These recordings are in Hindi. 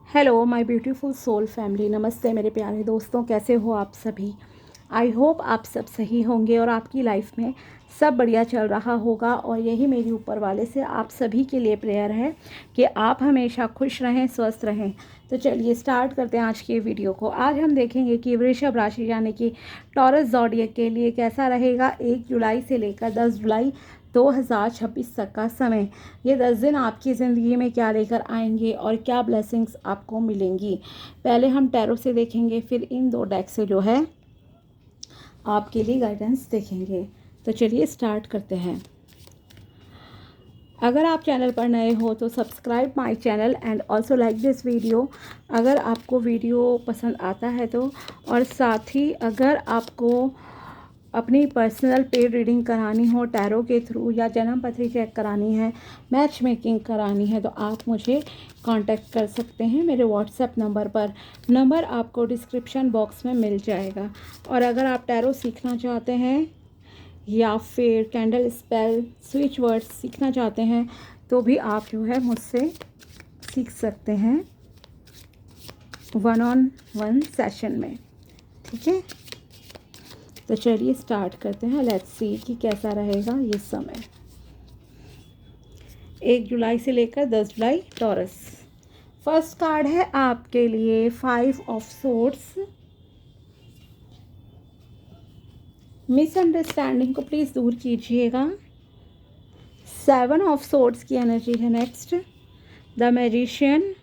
Hello my beautiful soul family. नमस्ते मेरे प्यारे दोस्तों, कैसे हो आप सभी। आई होप आप सब सही होंगे और आपकी लाइफ में सब बढ़िया चल रहा होगा। और यही मेरी ऊपर वाले से आप सभी के लिए प्रेयर है कि आप हमेशा खुश रहें, स्वस्थ रहें। तो चलिए स्टार्ट करते हैं आज की वीडियो को। आज हम देखेंगे कि वृषभ राशि यानी कि टॉरस ज़ोडिएक के लिए कैसा रहेगा 1 जुलाई से लेकर 10 जुलाई 2026 तक का समय। ये 10 दिन आपकी ज़िंदगी में क्या लेकर आएंगे और क्या ब्लेसिंग्स आपको मिलेंगी। पहले हम टैरो से देखेंगे, फिर इन 2 डेक से जो है आपके लिए गाइडेंस देखेंगे। तो चलिए स्टार्ट करते हैं। अगर आप चैनल पर नए हो तो subscribe my channel and also like this video अगर आपको वीडियो पसंद आता है तो। और साथ ही अगर आपको अपनी पर्सनल पेड रीडिंग करानी हो टैरो के थ्रू, या जन्म पत्री चेक करानी है, मैच मेकिंग करानी है, तो आप मुझे कांटेक्ट कर सकते हैं मेरे व्हाट्सएप नंबर पर। नंबर आपको डिस्क्रिप्शन बॉक्स में मिल जाएगा। और अगर आप टैरो सीखना चाहते हैं या फिर कैंडल स्पेल स्विच वर्ड्स सीखना चाहते हैं तो भी आप जो है मुझसे सीख सकते हैं 1-on-1 सेशन में, ठीक है। तो चलिए स्टार्ट करते हैं। लेट्स सी कि कैसा रहेगा ये समय 1 जुलाई से लेकर 10 जुलाई टॉरस। फर्स्ट कार्ड है आपके लिए 5 ऑफ सोर्ड्स। मिसअंडरस्टैंडिंग को प्लीज़ दूर कीजिएगा। 7 ऑफ सोर्ड्स की एनर्जी है next. The magician,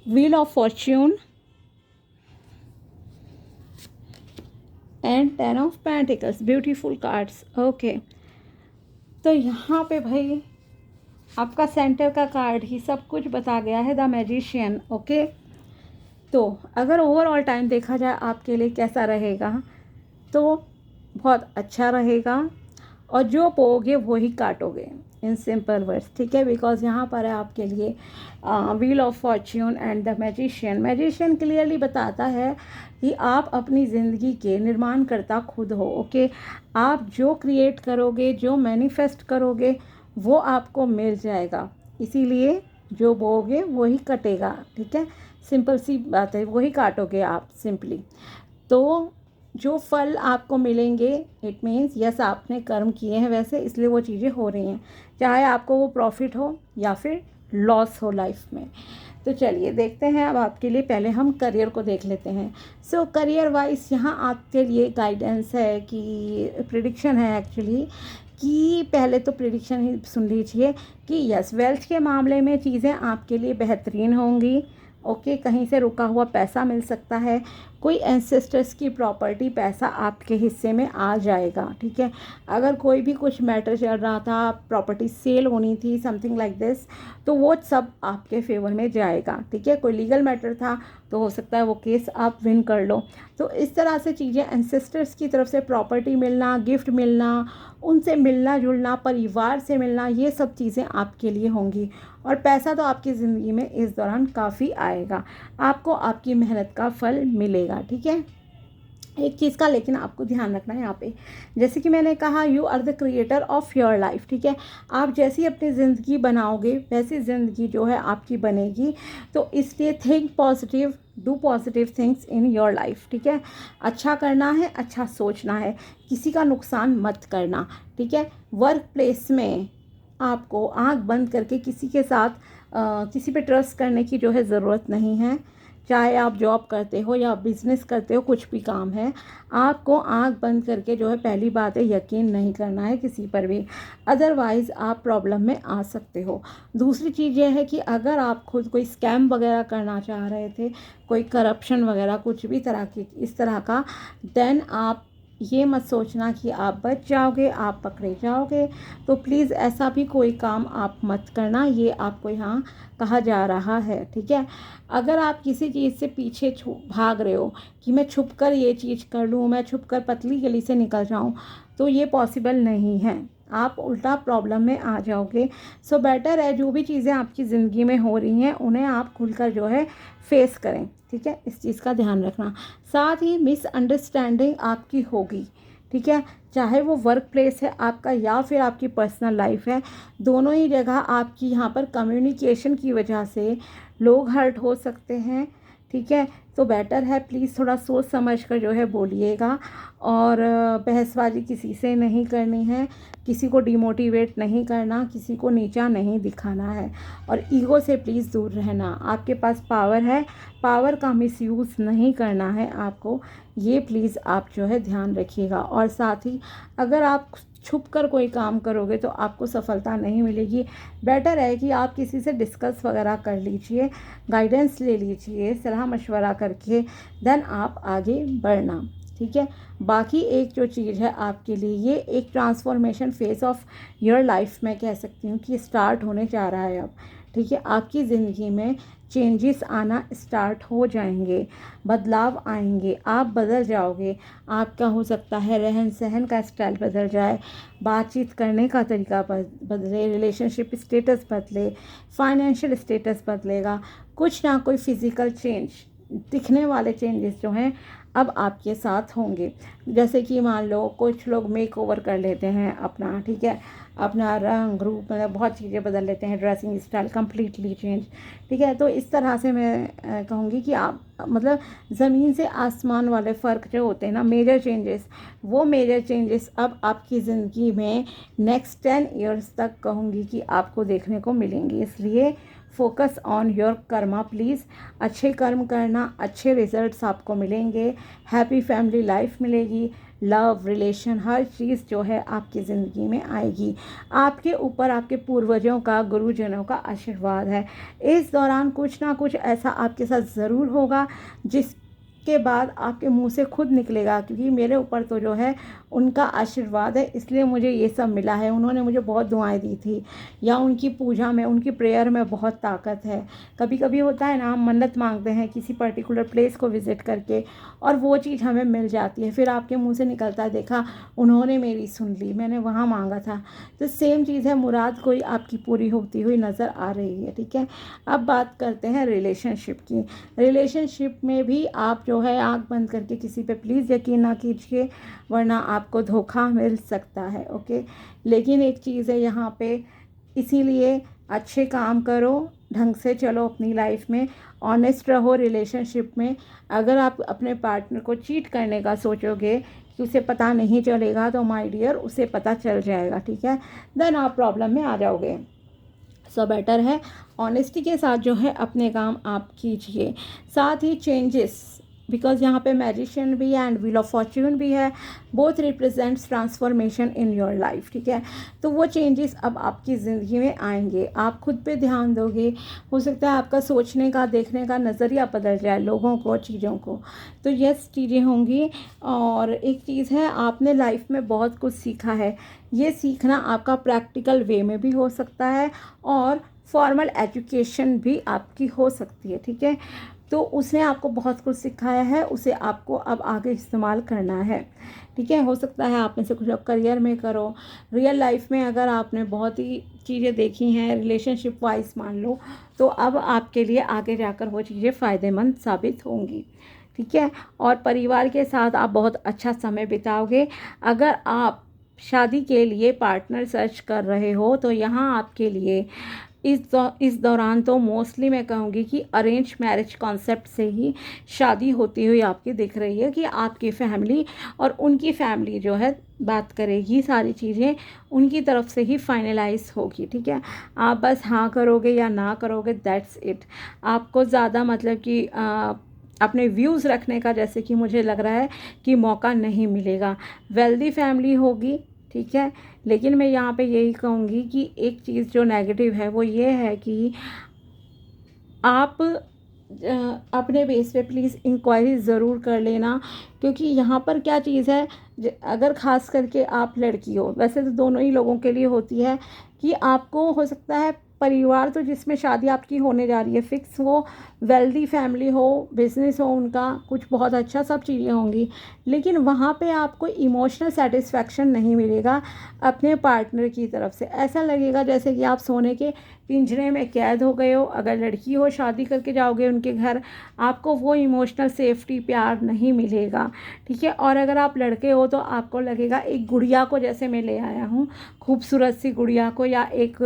wheel of Fortune and 10 of pentacles. Beautiful cards. Okay, तो यहाँ पे भाई आपका सेंटर का कार्ड ही सब कुछ बता गया है, द मैजिशियन। ओके, तो अगर ओवरऑल टाइम देखा जाए आपके लिए कैसा रहेगा तो बहुत अच्छा रहेगा। और जो बोओगे वही काटोगे, इन सिंपल वर्ड्स, ठीक है। बिकॉज यहाँ पर है आपके लिए wheel of Fortune and the magician. Magician clearly बताता है कि आप अपनी ज़िंदगी के निर्माणकर्ता खुद हो। ओके, आप जो क्रिएट करोगे, जो मैनिफेस्ट करोगे वो आपको मिल जाएगा। इसीलिए जो बोओगे वही कटेगा, ठीक है। सिंपल सी बात है, वही काटोगे आप सिंपली। तो जो फल आपको मिलेंगे इट मीन्स यस आपने कर्म किए हैं वैसे, इसलिए वो चीज़ें हो रही हैं, चाहे आपको वो प्रॉफिट हो या फिर लॉस हो लाइफ में। तो चलिए देखते हैं अब आपके लिए। पहले हम करियर को देख लेते हैं। सो करियर वाइज यहाँ आपके लिए गाइडेंस है कि प्रिडिक्शन है एक्चुअली, कि पहले तो प्रिडिक्शन ही सुन लीजिए कि यस वेल्थ के मामले में चीज़ें आपके लिए बेहतरीन होंगी। ओके, कहीं से रुका हुआ पैसा मिल सकता है, कोई एंसेस्टर्स की प्रॉपर्टी पैसा आपके हिस्से में आ जाएगा, ठीक है। अगर कोई भी कुछ मैटर चल रहा था, प्रॉपर्टी सेल होनी थी, समथिंग लाइक दिस, तो वो सब आपके फेवर में जाएगा, ठीक है। कोई लीगल मैटर था तो हो सकता है वो केस आप विन कर लो। तो इस तरह से चीज़ें, एंसेस्टर्स की तरफ से प्रॉपर्टी मिलना, गिफ्ट मिलना, उनसे मिलना जुलना, परिवार से मिलना, ये सब चीज़ें आपके लिए होंगी। और पैसा तो आपकी ज़िंदगी में इस दौरान काफ़ी आएगा, आपको आपकी मेहनत का फल मिलेगा, ठीक है। एक चीज़ का लेकिन आपको ध्यान रखना है यहाँ पे, जैसे कि मैंने कहा you are the creator of your life, ठीक है। आप जैसी अपनी ज़िंदगी बनाओगे वैसी ज़िंदगी जो है आपकी बनेगी। तो इसलिए think positive, do positive things in your life, ठीक है। अच्छा करना है, अच्छा सोचना है, किसी का नुकसान मत करना, ठीक है। वर्क प्लेस में आपको आंख बंद करके किसी के साथ किसी पे ट्रस्ट करने की जो है ज़रूरत नहीं है। चाहे आप जॉब करते हो या बिज़नेस करते हो, कुछ भी काम है, आपको आंख बंद करके जो है पहली बात है यकीन नहीं करना है किसी पर भी, अदरवाइज़ आप प्रॉब्लम में आ सकते हो। दूसरी चीज़ ये है कि अगर आप खुद कोई स्कैम वगैरह करना चाह रहे थे, कोई करप्शन वगैरह कुछ भी तरह की इस तरह का, देन आप ये मत सोचना कि आप बच जाओगे, आप पकड़े जाओगे। तो प्लीज़ ऐसा भी कोई काम आप मत करना, ये आपको यहाँ कहा जा रहा है, ठीक है। अगर आप किसी चीज़ से पीछे भाग रहे हो कि मैं छुप कर ये चीज़ कर लूँ, मैं छुप कर पतली गली से निकल जाऊँ, तो ये पॉसिबल नहीं है, आप उल्टा प्रॉब्लम में आ जाओगे। सो बेटर है जो भी चीज़ें आपकी ज़िंदगी में हो रही हैं उन्हें आप खुलकर जो है फेस करें, ठीक है। इस चीज़ का ध्यान रखना। साथ ही मिसअंडरस्टैंडिंग आपकी होगी, ठीक है। चाहे वो वर्क प्लेस है आपका या फिर आपकी पर्सनल लाइफ है, दोनों ही जगह आपकी यहाँ पर कम्युनिकेशन की वजह से लोग हर्ट हो सकते हैं, ठीक है। तो बेटर है प्लीज़ थोड़ा सोच समझ कर जो है बोलिएगा, और बहसबाजी किसी से नहीं करनी है, किसी को डिमोटिवेट नहीं करना, किसी को नीचा नहीं दिखाना है, और ईगो से प्लीज़ दूर रहना। आपके पास पावर है, पावर का मिसयूज़ नहीं करना है आपको, ये प्लीज़ आप जो है ध्यान रखिएगा। और साथ ही अगर आप छुप कर कोई काम करोगे तो आपको सफलता नहीं मिलेगी। बेटर है कि आप किसी से डिस्कस वगैरह कर लीजिए, गाइडेंस ले लीजिए, सलाह मशवरा करके देन आप आगे बढ़ना, ठीक है। बाकी एक जो चीज़ है आपके लिए, ये एक transformation phase of your life में कह सकती हूँ कि स्टार्ट होने जा रहा है अब, ठीक है। आपकी ज़िंदगी में चेंजेस आना स्टार्ट हो जाएंगे, बदलाव आएंगे, आप बदल जाओगे। आपका हो सकता है रहन सहन का स्टाइल बदल जाए, बातचीत करने का तरीका बदले, रिलेशनशिप स्टेटस बदले, फाइनेंशियल स्टेटस बदलेगा, कुछ ना कोई फिज़िकल चेंज, दिखने वाले चेंजेस जो हैं अब आपके साथ होंगे। जैसे कि मान लो कुछ लोग मेक ओवर कर लेते हैं अपना, ठीक है, अपना रंग रूप, मतलब बहुत चीज़ें बदल लेते हैं, ड्रेसिंग स्टाइल कम्प्लीटली चेंज, ठीक है। तो इस तरह से मैं कहूँगी कि आप मतलब ज़मीन से आसमान वाले फ़र्क जो होते हैं ना, मेजर चेंजेस, वो मेजर चेंजेस अब आपकी ज़िंदगी में नेक्स्ट 10 ईयर्स तक कहूँगी कि आपको देखने को मिलेंगे। इसलिए focus on your Karma please, अच्छे कर्म करना, अच्छे रिजल्ट्स आपको मिलेंगे, हैप्पी फैमिली लाइफ मिलेगी, लव रिलेशन हर चीज़ जो है आपकी ज़िंदगी में आएगी। आपके ऊपर आपके पूर्वजों का, गुरुजनों का आशीर्वाद है। इस दौरान कुछ ना कुछ ऐसा आपके साथ ज़रूर होगा जिसके बाद आपके मुंह से खुद निकलेगा, क्योंकि मेरे ऊपर तो जो है उनका आशीर्वाद है, इसलिए मुझे ये सब मिला है। उन्होंने मुझे बहुत दुआएं दी थी, या उनकी पूजा में, उनकी प्रेयर में बहुत ताकत है। कभी कभी होता है ना, हम मन्नत मांगते हैं किसी पर्टिकुलर प्लेस को विज़िट करके, और वो चीज़ हमें मिल जाती है, फिर आपके मुंह से निकलता है, देखा उन्होंने मेरी सुन ली, मैंने वहाँ मांगा था। तो सेम चीज़ है, मुराद कोई आपकी पूरी होती हुई नज़र आ रही है, ठीक है। अब बात करते हैं रिलेशनशिप की। रिलेशनशिप में भी आप जो है आँख बंद करके किसी पे प्लीज़ यकीन ना कीजिए, वरना आपको धोखा मिल सकता है, ओके। लेकिन एक चीज़ है यहाँ पे, इसीलिए अच्छे काम करो, ढंग से चलो अपनी लाइफ में, ऑनेस्ट रहो रिलेशनशिप में। अगर आप अपने पार्टनर को चीट करने का सोचोगे कि उसे पता नहीं चलेगा, तो माय डियर उसे पता चल जाएगा, ठीक है, देन आप प्रॉब्लम में आ जाओगे। सो बेटर है ऑनेस्टी के साथ जो है अपने काम आप कीजिए। साथ ही चेंजेस, बिकॉज यहाँ पे मैजिशियन भी है एंड व्हील ऑफ फॉर्च्यून भी है, both represents transformation in your life, ठीक है। तो वो चेंजेस अब आपकी ज़िंदगी में आएंगे, आप खुद पे ध्यान दोगे, हो सकता है आपका सोचने का, देखने का नज़रिया बदल जाए लोगों को, चीज़ों को, तो यस चीज़ें होंगी। और एक चीज़ है, आपने लाइफ में बहुत कुछ सीखा है, ये सीखना आपका प्रैक्टिकल वे में भी हो सकता है, और फॉर्मल एजुकेशन भी आपकी हो सकती है, ठीक है। तो उसने आपको बहुत कुछ सिखाया है, उसे आपको अब आगे इस्तेमाल करना है, ठीक है। हो सकता है आप में से कुछ लोग करियर में करो, रियल लाइफ में अगर आपने बहुत ही चीज़ें देखी हैं रिलेशनशिप वाइज मान लो, तो अब आपके लिए आगे जाकर वो चीज़ें फ़ायदेमंद साबित होंगी, ठीक है। और परिवार के साथ आप बहुत अच्छा समय बिताओगे। अगर आप शादी के लिए पार्टनर सर्च कर रहे हो, तो यहाँ आपके लिए इस दौरान तो मोस्टली मैं कहूँगी कि अरेंज मैरिज कॉन्सेप्ट से ही शादी होती हुई आपकी दिख रही है, कि आपकी फैमिली और उनकी फैमिली जो है बात करेगी, सारी चीज़ें उनकी तरफ से ही फाइनलाइज होगी, ठीक है। आप बस हाँ करोगे या ना करोगे, दैट्स इट। आपको ज़्यादा मतलब कि अपने व्यूज़ रखने का, जैसे कि मुझे लग रहा है कि मौका नहीं मिलेगा। वेल्दी फैमिली होगी, ठीक है, लेकिन मैं यहाँ पे यही कहूँगी कि एक चीज़ जो नेगेटिव है वो ये है कि आप अपने बेस पे प्लीज़ इंक्वायरी ज़रूर कर लेना, क्योंकि यहाँ पर क्या चीज़ है, अगर ख़ास करके आप लड़की हो, वैसे तो दोनों ही लोगों के लिए होती है, कि आपको हो सकता है परिवार तो जिसमें शादी आपकी होने जा रही है फिक्स, वो वेल्दी फैमिली हो, बिजनेस हो उनका, कुछ बहुत अच्छा सब चीज़ें होंगी, लेकिन वहाँ पे आपको इमोशनल सेटिस्फैक्शन नहीं मिलेगा अपने पार्टनर की तरफ से। ऐसा लगेगा जैसे कि आप सोने के पिंजरे में कैद हो गए हो। अगर लड़की हो, शादी करके जाओगे उनके घर, आपको वो इमोशनल सेफ्टी, प्यार नहीं मिलेगा, ठीक है। और अगर आप लड़के हो तो आपको लगेगा एक गुड़िया को जैसे मैं ले आया हूँ, खूबसूरत सी गुड़िया को, या एक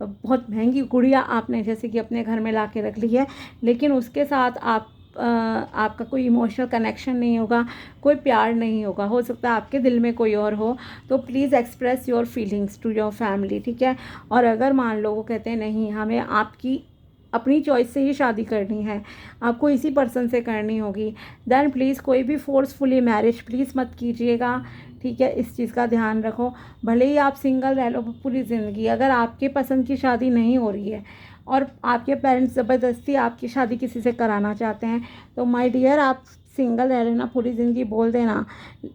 बहुत महंगी गुड़िया आपने जैसे कि अपने घर में ला के रख ली है, लेकिन उसके साथ आपका कोई इमोशनल कनेक्शन नहीं होगा, कोई प्यार नहीं होगा। हो सकता है आपके दिल में कोई और हो, तो please express your feelings to your family, ठीक है। और अगर मान लो वो कहते हैं नहीं, हमें आपकी अपनी चॉइस से ही शादी करनी है, आपको इसी पर्सन से करनी होगी, देन प्लीज़ कोई भी फोर्सफुली मैरिज प्लीज़ मत कीजिएगा, ठीक है। इस चीज़ का ध्यान रखो। भले ही आप सिंगल रह लो पूरी ज़िंदगी, अगर आपके पसंद की शादी नहीं हो रही है और आपके पेरेंट्स ज़बरदस्ती आपकी शादी किसी से कराना चाहते हैं, तो माय डियर आप सिंगल रह लेना पूरी ज़िंदगी, बोल देना,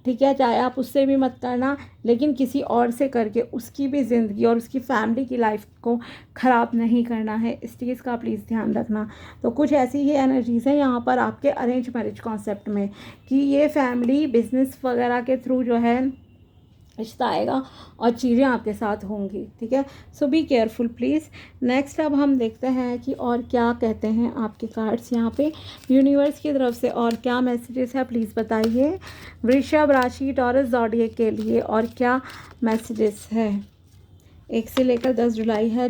ठीक है। चाहे आप उससे भी मत करना, लेकिन किसी और से करके उसकी भी ज़िंदगी और उसकी फैमिली की लाइफ को ख़राब नहीं करना है। इस चीज़ का प्लीज़ ध्यान रखना। तो कुछ ऐसी ही एनर्जीज़ हैं यहाँ पर आपके अरेंज मैरिज कॉन्सेप्ट में, कि ये फैमिली बिजनेस वगैरह के थ्रू जो है रिश्ता आएगा और चीज़ें आपके साथ होंगी, ठीक है। सो बी केयरफुल प्लीज़। नेक्स्ट अब हम देखते हैं कि और क्या कहते हैं आपके कार्ड्स यहाँ पे यूनिवर्स की तरफ से, और क्या मैसेजेस है प्लीज़ बताइए। वृषभ राशि टॉरस ज़ोडिएक के लिए और क्या मैसेजेस है। 1 से लेकर 10 जुलाई है।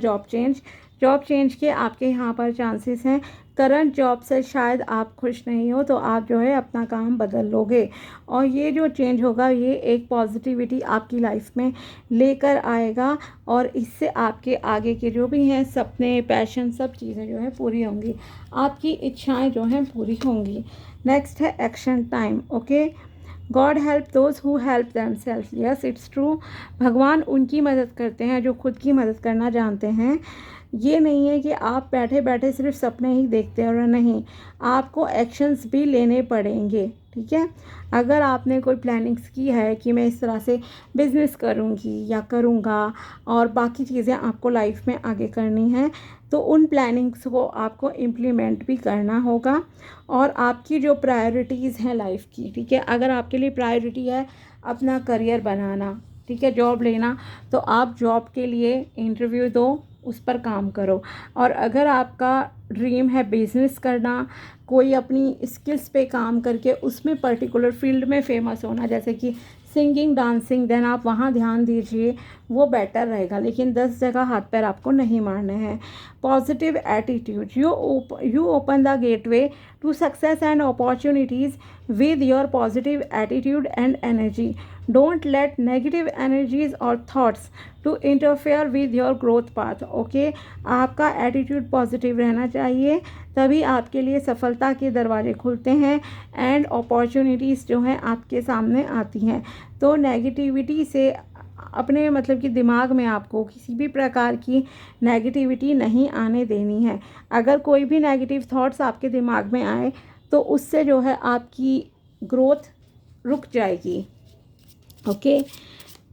जॉब चेंज के आपके यहाँ पर चांसेस हैं। करंट जॉब से शायद आप खुश नहीं हो, तो आप जो है अपना काम बदल लोगे, और ये जो चेंज होगा ये एक पॉजिटिविटी आपकी लाइफ में लेकर आएगा, और इससे आपके आगे के जो भी हैं सपने, पैशन, सब चीज़ें जो है पूरी होंगी, आपकी इच्छाएं जो हैं पूरी होंगी। नेक्स्ट है action time, okay. God help those who help themselves, yes it's true. भगवान उनकी मदद करते हैं जो खुद की मदद करना जानते हैं। ये नहीं है कि आप बैठे बैठे सिर्फ सपने ही देखते हो, नहीं, आपको एक्शंस भी लेने पड़ेंगे, ठीक है। अगर आपने कोई प्लानिंग्स की है कि मैं इस तरह से बिज़नेस करूँगी या करूँगा, और बाकी चीज़ें आपको लाइफ में आगे करनी है, तो उन प्लानिंग्स को आपको इम्प्लीमेंट भी करना होगा। और आपकी जो प्रायोरिटीज़ हैं लाइफ की, ठीक है, अगर आपके लिए प्रायोरिटी है अपना करियर बनाना, ठीक है, जॉब लेना, तो आप जॉब के लिए इंटरव्यू दो, उस पर काम करो। और अगर आपका ड्रीम है बिज़नेस करना, कोई अपनी स्किल्स पे काम करके उसमें पर्टिकुलर फील्ड में फेमस होना, जैसे कि सिंगिंग, डांसिंग, देन आप वहाँ ध्यान दीजिए, वो बेटर रहेगा। लेकिन 10 जगह हाथ पैर आपको नहीं मारने हैं। Positive attitude, you open the gateway to success and opportunities with your positive attitude and energy. Don't let negative energies or thoughts to interfere with your growth path. Okay, आपका एटीट्यूड पॉजिटिव रहना चाहिए, तभी आपके लिए सफलता के दरवाजे खुलते हैं एंड अपॉर्चुनिटीज़ जो हैं आपके सामने आती हैं। तो नेगेटिविटी से अपने मतलब कि दिमाग में आपको किसी भी प्रकार की नेगेटिविटी नहीं आने देनी है। अगर कोई भी नेगेटिव थॉट्स आपके दिमाग में आए, तो उससे जो है आपकी ग्रोथ रुक जाएगी, ओके।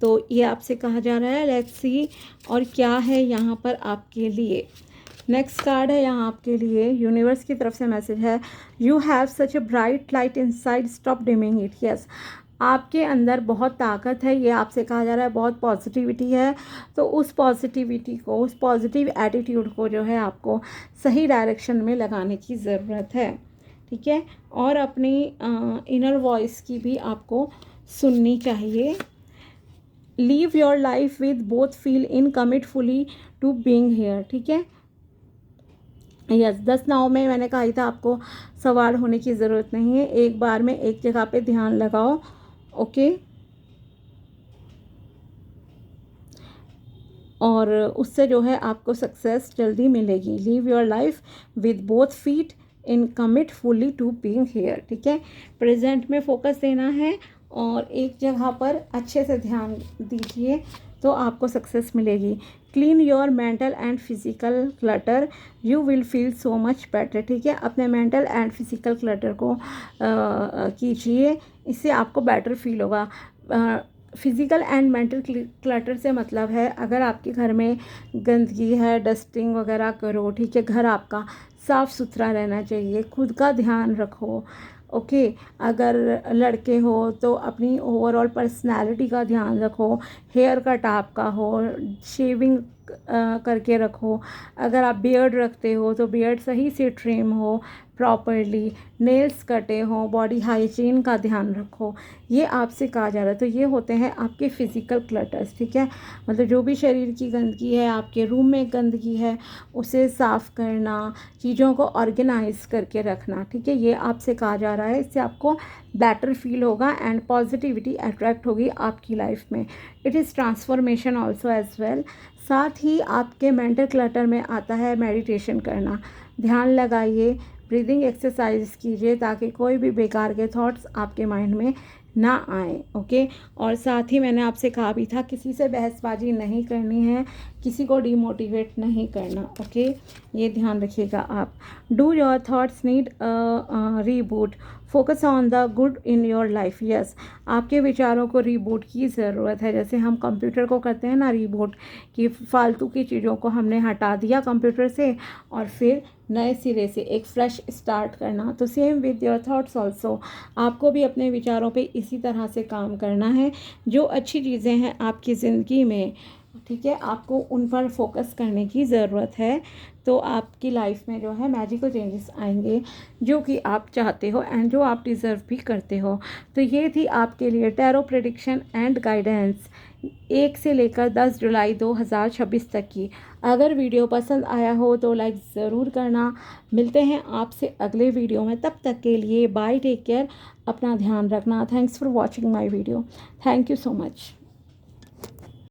तो ये आपसे कहा जा रहा है, लेट्स सी और क्या है यहाँ पर आपके लिए। नेक्स्ट कार्ड है यहाँ आपके लिए, यूनिवर्स की तरफ से मैसेज है, you have such a bright light inside, stop dimming it. Yes, आपके अंदर बहुत ताकत है, ये आपसे कहा जा रहा है, बहुत पॉजिटिविटी है। तो उस पॉजिटिविटी को, उस पॉजिटिव एटीट्यूड को जो है आपको सही डायरेक्शन में लगाने की ज़रूरत है, ठीक है। और अपनी इनर वॉइस की भी आपको सुननी चाहिए। Live your life with both feel in, commit fully to being here, ठीक है। यस, 10 नाव में मैंने कहा ही था आपको सवार होने की ज़रूरत नहीं है, एक बार में एक जगह पे ध्यान लगाओ, ओके। और उससे जो है आपको सक्सेस जल्दी मिलेगी। Live your life with both feet in, commit fully to being here, ठीक है। प्रेजेंट में फोकस देना है और एक जगह पर अच्छे से ध्यान दीजिए, तो आपको सक्सेस मिलेगी। Clean your mental and physical clutter, you will feel so much better, ठीक है। अपने मेंटल एंड फिजिकल क्लटर को कीजिए, इससे आपको बेटर फील होगा। फिज़िकल एंड मेंटल क्लटर से मतलब है अगर आपके घर में गंदगी है, डस्टिंग वगैरह करो, ठीक है। घर आपका साफ़ सुथरा रहना चाहिए, खुद का ध्यान रखो, ओके। अगर लड़के हो तो अपनी ओवरऑल पर्सनालिटी का ध्यान रखो, हेयर कट आपका हो, शेविंग करके रखो। अगर आप बियर्ड रखते हो तो बियर्ड सही से ट्रिम हो प्रॉपरली, नेल्स कटे हों, बॉडी हाइजीन का ध्यान रखो। ये आपसे कहा जा रहा है। तो ये होते हैं आपके फिज़िकल क्लटर्स, ठीक है। मतलब जो भी शरीर की गंदगी है, आपके रूम में गंदगी है, उसे साफ़ करना, चीज़ों को ऑर्गेनाइज करके रखना, ठीक है। ये आपसे कहा जा रहा है। इससे आपको बेटर फील होगा एंड पॉजिटिविटी अट्रैक्ट होगी आपकी लाइफ में। It is transformation also as well. साथ ही आपके मेंटल क्लटर में आता है मेडिटेशन करना। ध्यान लगाइए, ब्रीदिंग एक्सरसाइज कीजिए ताकि कोई भी बेकार के थॉट्स आपके माइंड में ना आए, ओके। और साथ ही मैंने आपसे कहा भी था किसी से बहसबाजी नहीं करनी है, किसी को डिमोटिवेट नहीं करना, ओके। ये ध्यान रखिएगा आप। Do your thoughts need reboot, focus on the good in your life. Yes, आपके विचारों को रीबूट की ज़रूरत है। जैसे हम कंप्यूटर को करते हैं ना रीबूट, कि फालतू की चीज़ों को हमने हटा दिया कंप्यूटर से और फिर नए सिरे से एक फ्रेश स्टार्ट करना। तो same with your thoughts also, आपको भी अपने विचारों पे इसी तरह से काम करना है। जो अच्छी चीज़ें हैं आपकी ज़िंदगी में, ठीक है, आपको उन पर फोकस करने की ज़रूरत है। तो आपकी लाइफ में जो है मैजिकल चेंजेस आएंगे जो कि आप चाहते हो एंड जो आप डिज़र्व भी करते हो। तो ये थी आपके लिए टैरो प्रेडिक्शन एंड गाइडेंस 1 से लेकर 10 जुलाई 2026 तक की। अगर वीडियो पसंद आया हो तो लाइक ज़रूर करना। मिलते हैं आपसे अगले वीडियो में, तब तक के लिए बाय, टेक केयर, अपना ध्यान रखना। Thanks for watching my video. Thank you so much.